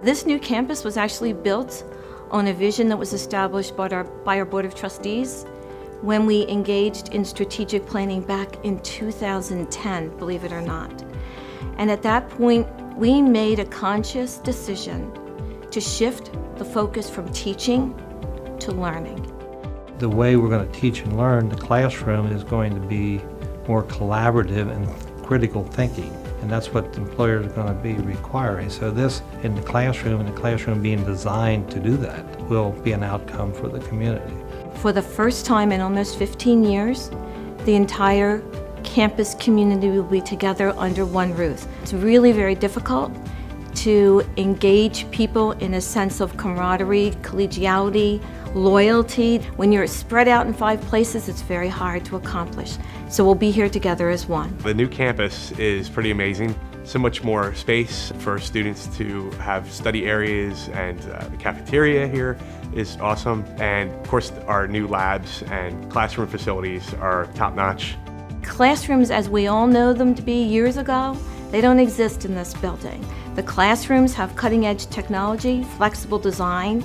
This new campus was actually built on a vision that was established by our Board of Trustees when we engaged in strategic planning back in 2010, believe it or not. And at that point, we made a conscious decision to shift the focus from teaching to learning. The way we're going to teach and learn, the classroom is going to be more collaborative and critical thinking. And that's what employers are going to be requiring. So this in the classroom, and the classroom being designed to do that, will be an outcome for the community. For the first time in almost 15 years, the entire campus community will be together under one roof. It's really very difficult to engage people in a sense of camaraderie, collegiality, loyalty. When you're spread out in 5 places, it's very hard to accomplish. So we'll be here together as one. The new campus is pretty amazing. So much more space for students to have study areas, and the cafeteria here is awesome. And of course, our new labs and classroom facilities are top-notch. Classrooms, as we all know them to be years ago, they don't exist in this building. The classrooms have cutting-edge technology, flexible design,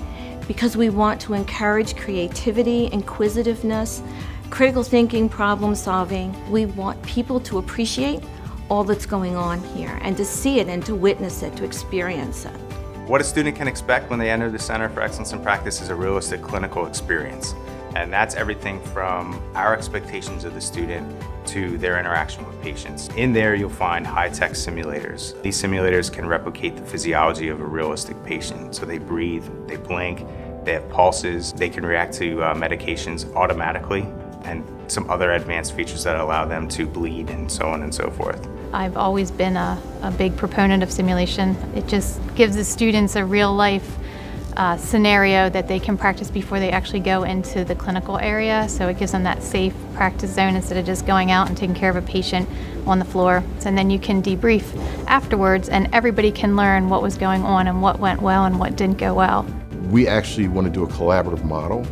because we want to encourage creativity, inquisitiveness, critical thinking, problem solving. We want people to appreciate all that's going on here and to see it and to witness it, to experience it. What a student can expect when they enter the Center for Excellence in Practice is a realistic clinical experience. And that's everything from our expectations of the student to their interaction with patients. In there, you'll find high-tech simulators. These simulators can replicate the physiology of a realistic patient. So they breathe, they blink, they have pulses, they can react to medications automatically, and some other advanced features that allow them to bleed and so on and so forth. I've always been a big proponent of simulation. It just gives the students a real-life scenario that they can practice before they actually go into the clinical area. So it gives them that safe practice zone instead of just going out and taking care of a patient on the floor. And then you can debrief afterwards, and everybody can learn what was going on and what went well and what didn't go well. We actually want to do a collaborative model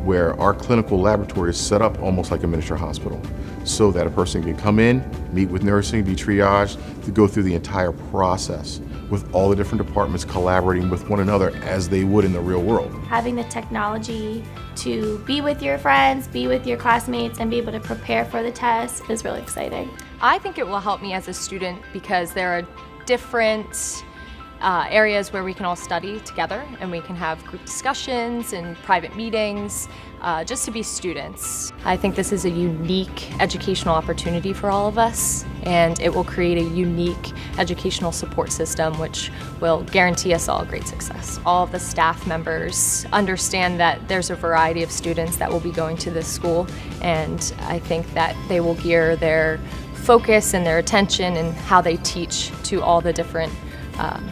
where our clinical laboratory is set up almost like a miniature hospital, so that a person can come in, meet with nursing, be triaged, to go through the entire process with all the different departments collaborating with one another as they would in the real world. Having the technology to be with your friends, be with your classmates, and be able to prepare for the test is really exciting. I think it will help me as a student because there are different areas where we can all study together and we can have group discussions and private meetings just to be students. I think this is a unique educational opportunity for all of us, and it will create a unique educational support system which will guarantee us all great success. All of the staff members understand that there's a variety of students that will be going to this school, and I think that they will gear their focus and their attention and how they teach to all the different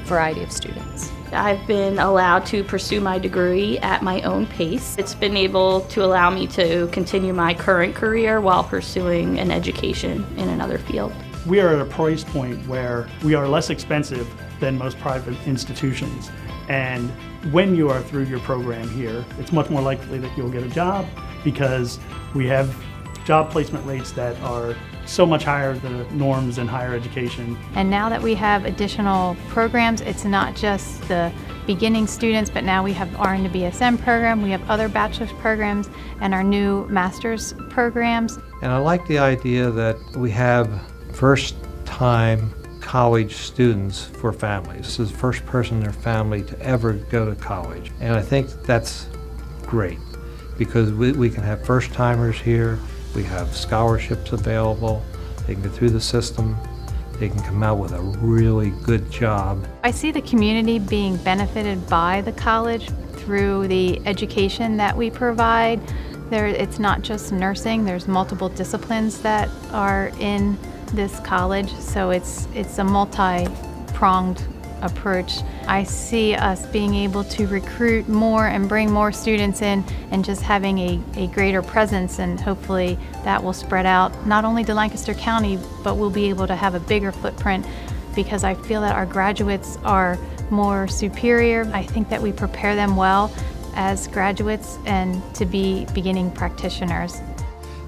variety of students. I've been allowed to pursue my degree at my own pace. It's been able to allow me to continue my current career while pursuing an education in another field. We are at a price point where we are less expensive than most private institutions. And when you are through your program here, it's much more likely that you'll get a job because we have job placement rates that are so much higher than the norms in higher education. And now that we have additional programs, it's not just the beginning students, but now we have RN to BSN program, we have other bachelor's programs, and our new master's programs. And I like the idea that we have first-time college students for families. This is the first person in their family to ever go to college. And I think that's great because we can have first-timers here. We have scholarships available. They can go through the system. They can come out with a really good job. I see the community being benefited by the college through the education that we provide. It's not just nursing, there's multiple disciplines that are in this college, so it's a multi-pronged approach. I see us being able to recruit more and bring more students in and just having a greater presence, and hopefully that will spread out not only to Lancaster County, but we'll be able to have a bigger footprint because I feel that our graduates are more superior. I think that we prepare them well as graduates and to be beginning practitioners.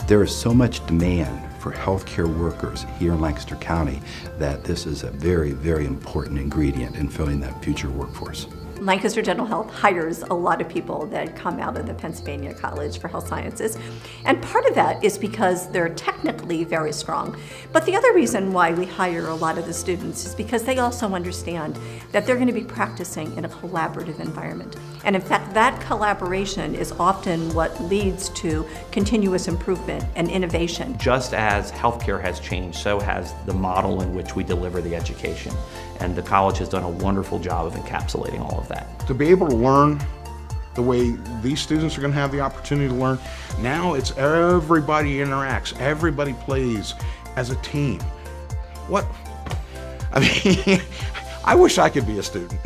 There is so much demand for healthcare workers here in Lancaster County that this is a very, very important ingredient in filling that future workforce. Lancaster Dental Health hires a lot of people that come out of the Pennsylvania College for Health Sciences. And part of that is because they're technically very strong. But the other reason why we hire a lot of the students is because they also understand that they're going to be practicing in a collaborative environment. And in fact, that collaboration is often what leads to continuous improvement and innovation. Just as healthcare has changed, so has the model in which we deliver the education. And the college has done a wonderful job of encapsulating all of that. To be able to learn the way these students are going to have the opportunity to learn, now it's everybody interacts, everybody plays as a team. I mean, I wish I could be a student.